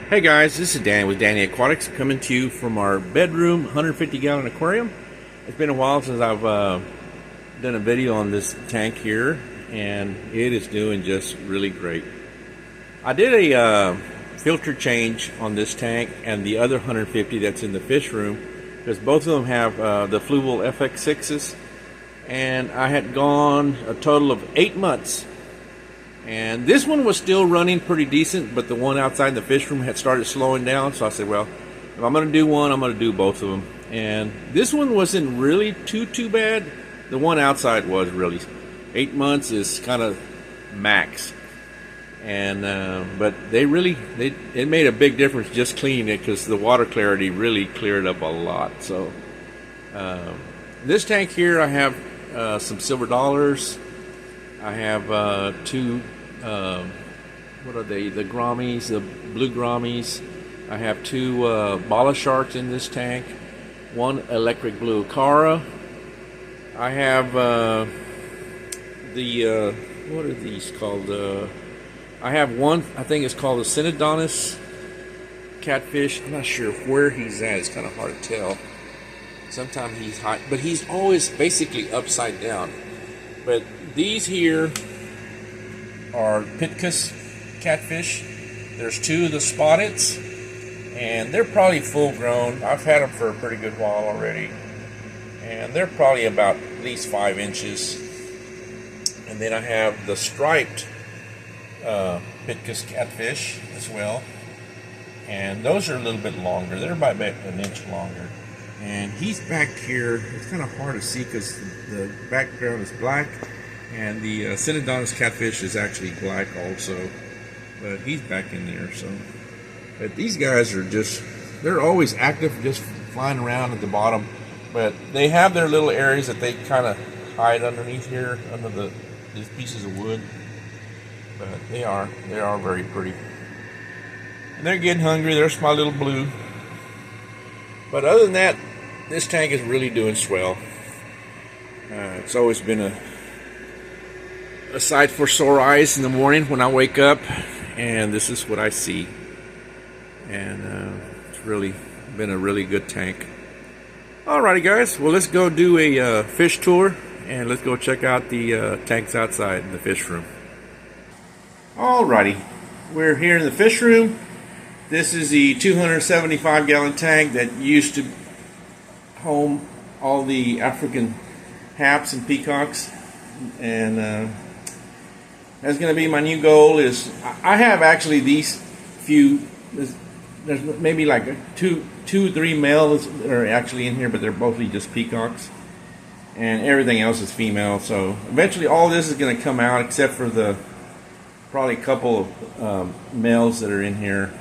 Hey guys, this is Dan with Danny Aquatics coming to you from our bedroom 150-gallon aquarium. It's been a while since I've done a video on this tank here, and it is doing just really great. I did a filter change on this tank and the other 150 that's in the fish room, because both of them have the Fluval FX6s, and I had gone a total of 8 months. And this one was still running pretty decent, but the one outside the fish room had started slowing down. So I said, well, if I'm going to do one, I'm going to do both of them. And this one wasn't really too bad. The one outside was really. 8 months is kind of max. And but it made a big difference just cleaning it, because the water clarity really cleared up a lot. So this tank here, I have some silver dollars. I have two, what are they, the Grammies, the blue Grammies. I have two Bala sharks in this tank, one electric blue Cara. I have what are these called? I have one, I think it's called the Synodontis catfish. I'm not sure where he's at, it's kind of hard to tell. Sometimes he's high, but he's always basically upside down. But these here are Pitkas catfish. There's two of the spotteds, and they're probably full grown. I've had them for a pretty good while already, and they're probably about at least 5 inches. And then I have the striped Pitkas catfish as well, and those are a little bit longer. They're about an inch longer. And he's back here. It's kind of hard to see because the background is black, and the Synodontis catfish is actually black also, but he's back in there. So, but these guys are they're always active, just flying around at the bottom, but they have their little areas that they kind of hide underneath here, under these pieces of wood. But they are very pretty, and they're getting hungry. There's my little blue. But other than that, this tank is really doing swell. It's always been a sight for sore eyes in the morning when I wake up, and this is what I see. And it's really been a really good tank. Alrighty guys, well, let's go do a fish tour, and let's go check out the tanks outside in the fish room. Alrighty, we're here in the fish room. This is the 275-gallon tank that used to home all the African haps and peacocks, and that's going to be my new goal. Is I have actually these few. There's maybe like two, 3 males that are actually in here, but they're mostly just peacocks, and everything else is female. So eventually, all this is going to come out, except for probably a couple of males that are in here.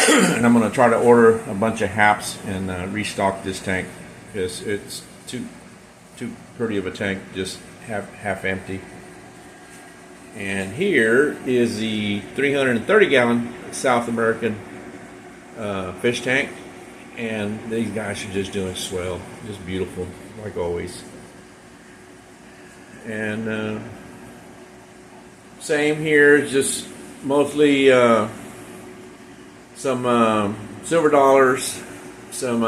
And I'm going to try to order a bunch of haps and restock this tank, because it's too pretty of a tank, just half empty. And here is the 330-gallon South American fish tank, and these guys are just doing swell, just beautiful like always. And same here, just mostly some silver dollars, some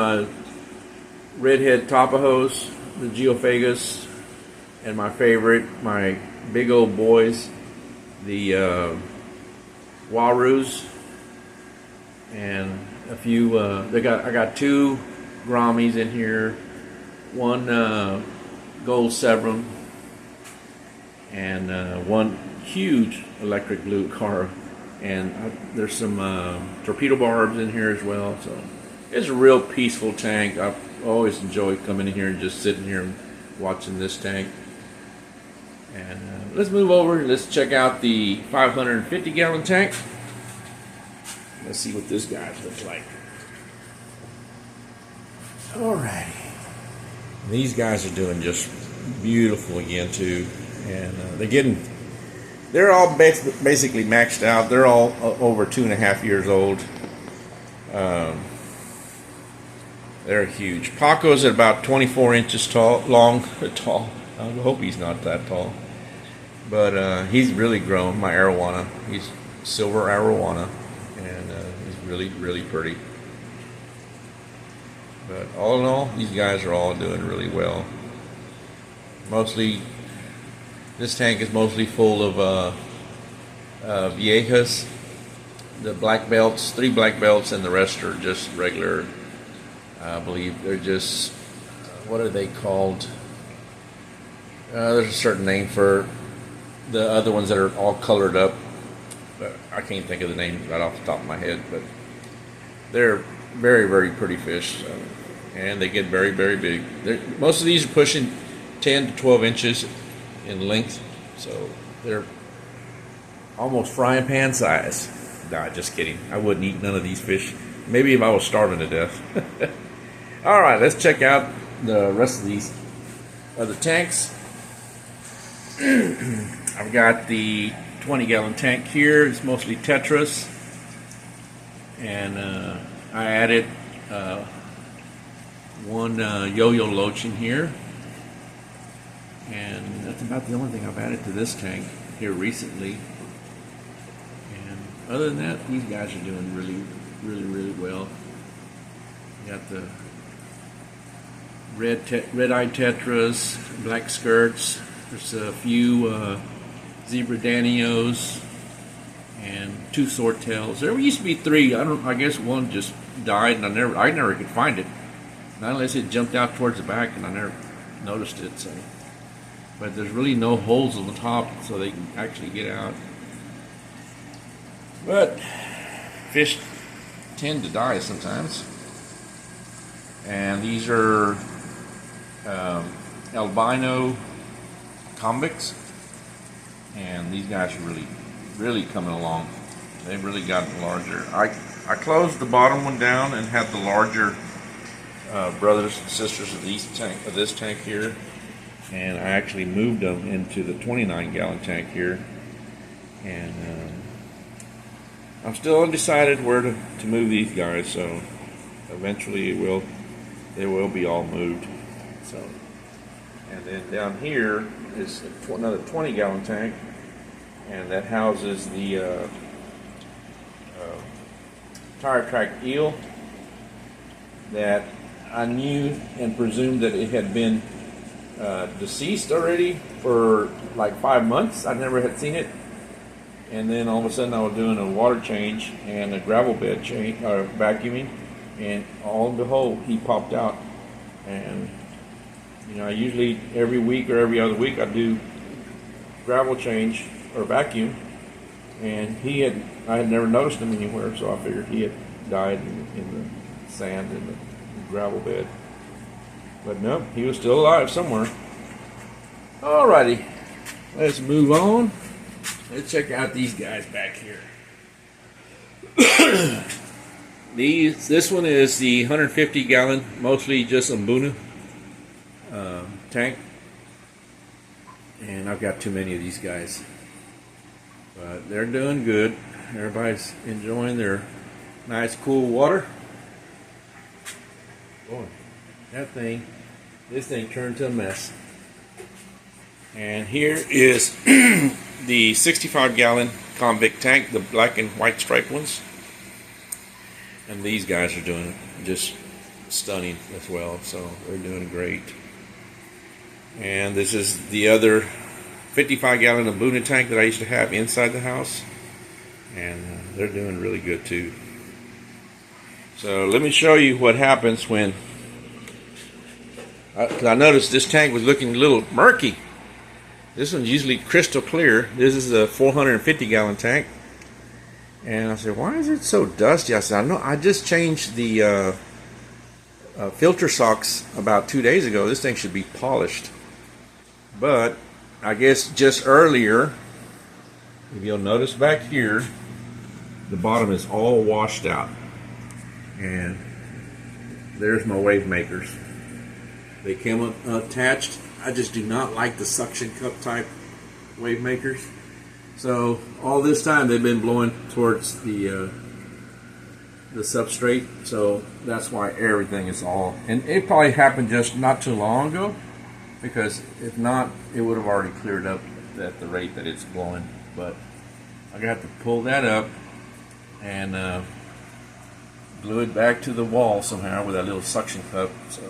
redhead tapajos, the geophagus, and my favorite, my big old boys, the warus, and a few. I got 2 Grammies in here, one gold Sevrum, and one huge electric blue Cara. And there's some torpedo barbs in here as well. So it's a real peaceful tank. I've always enjoyed coming in here and just sitting here and watching this tank. And let's move over. Let's check out the 550-gallon tank. Let's see what this guy looks like. Alrighty. These guys are doing just beautiful again too, and they're all basically maxed out. They're all over 2.5 years old. They're huge. Paco's at about 24 inches tall. I hope he's not that tall. But he's really grown. My arowana. He's silver arowana. And he's really, really pretty. But all in all, these guys are all doing really well. Mostly, this tank is mostly full of viejas, the black belts, 3 black belts, and the rest are just regular. I believe they're just, what are they called? There's a certain name for the other ones that are all colored up, but I can't think of the name right off the top of my head. But they're very, very pretty fish, and they get very, very big. Most of these are pushing 10 to 12 inches in length, so they're almost frying pan size. Nah, just kidding. I wouldn't eat none of these fish. Maybe if I was starving to death. All right, let's check out the rest of these other tanks. I've got the 20-gallon tank here. It's mostly tetras, and I added one yo-yo loach in here, and that's about the only thing I've added to this tank here recently. And other than that, these guys are doing really, really, really well. You got the red-eyed tetras, black skirts. There's a few zebra danios and 2 swordtails. There used to be 3. I guess one just died, and I never could find it. Not unless it jumped out towards the back, and I never noticed it. So, but there's really no holes on the top, so they can actually get out. But fish tend to die sometimes, and these are albino convicts, and these guys are really, really coming along. They've really gotten larger. I closed the bottom one down and had the larger brothers and sisters of this tank here, and I actually moved them into the 29-gallon tank here, and I'm still undecided where to move these guys. So eventually they will be all moved. So, and then down here is another 20-gallon tank, and that houses the tire track eel that I knew and presumed that it had been deceased already for like 5 months. I never had seen it, and then all of a sudden I was doing a water change and a gravel bed change, or vacuuming, and all and behold, he popped out. And you know, I usually every week or every other week I do gravel change or vacuum, and I had never noticed him anywhere, so I figured he had died in the sand in the gravel bed. But no, he was still alive somewhere. Alrighty, let's move on. Let's check out these guys back here. This one is the 150-gallon, mostly just Mbuna tank, and I've got too many of these guys, but they're doing good. Everybody's enjoying their nice cool water. Boy, this thing turned to a mess. And here is the 65-gallon convict tank, the black and white striped ones. And these guys are doing just stunning as well, so they're doing great. And this is the other 55-gallon Mbuna tank that I used to have inside the house, and they're doing really good too. So let me show you what happens when, because I noticed this tank was looking a little murky. This one's usually crystal clear. This is a 450-gallon tank. And I said, why is it so dusty? I said, I just changed the filter socks about 2 days ago. This thing should be polished. But I guess just earlier, if you'll notice back here, the bottom is all washed out. And there's my wave makers. They came attached. I just do not like the suction cup type wave makers. So all this time they've been blowing towards the substrate, so that's why everything is all, and it probably happened just not too long ago, because if not, it would have already cleared up at the rate that it's blowing. But I got to pull that up and glue it back to the wall somehow with that little suction cup. So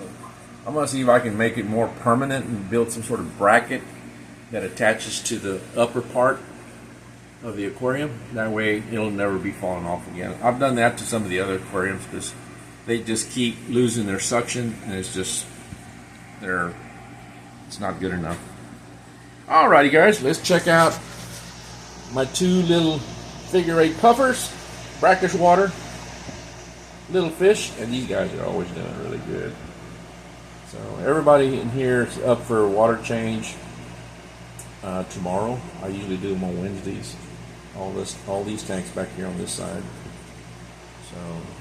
I'm going to see if I can make it more permanent and build some sort of bracket that attaches to the upper part of the aquarium. That way it'll never be falling off again. I've done that to some of the other aquariums because they just keep losing their suction, and it's just it's not good enough. Alrighty guys, let's check out my two little figure 8 puffers, brackish water, little fish, and these guys are always doing really good. So everybody in here is up for a water change tomorrow. I usually do them on Wednesdays. All these tanks back here on this side. So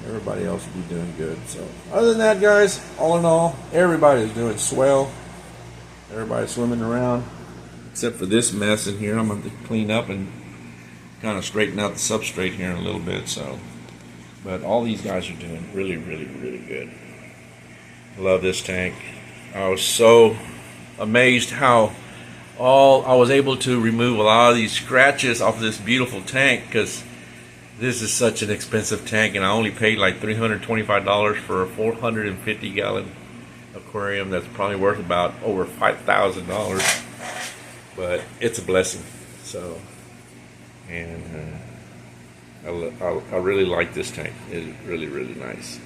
everybody else will be doing good. So other than that, guys, all in all, everybody's doing swell. Everybody's swimming around, except for this mess in here. I'm going to clean up and kind of straighten out the substrate here in a little bit. So, but all these guys are doing really, really, really good. I love this tank. I was so amazed how I was able to remove a lot of these scratches off of this beautiful tank, because this is such an expensive tank, and I only paid like $325 for a 450 gallon aquarium that's probably worth about over $5,000, but it's a blessing. So, and I really like this tank. It's really, really nice.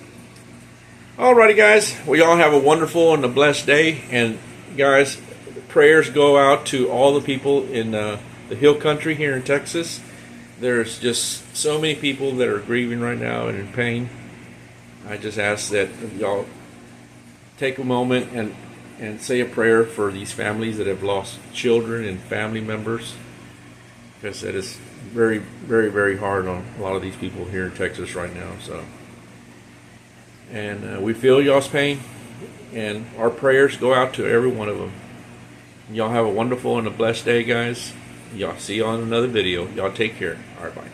Alrighty guys, well, y'all have a wonderful and a blessed day, and guys, prayers go out to all the people in the hill country here in Texas. There's just so many people that are grieving right now and in pain. I just ask that y'all take a moment and say a prayer for these families that have lost children and family members, because that is very, very, very hard on a lot of these people here in Texas right now. So, and we feel y'all's pain, and our prayers go out to every one of them. Y'all have a wonderful and a blessed day, guys. Y'all see you on another video. Y'all take care. All right, bye.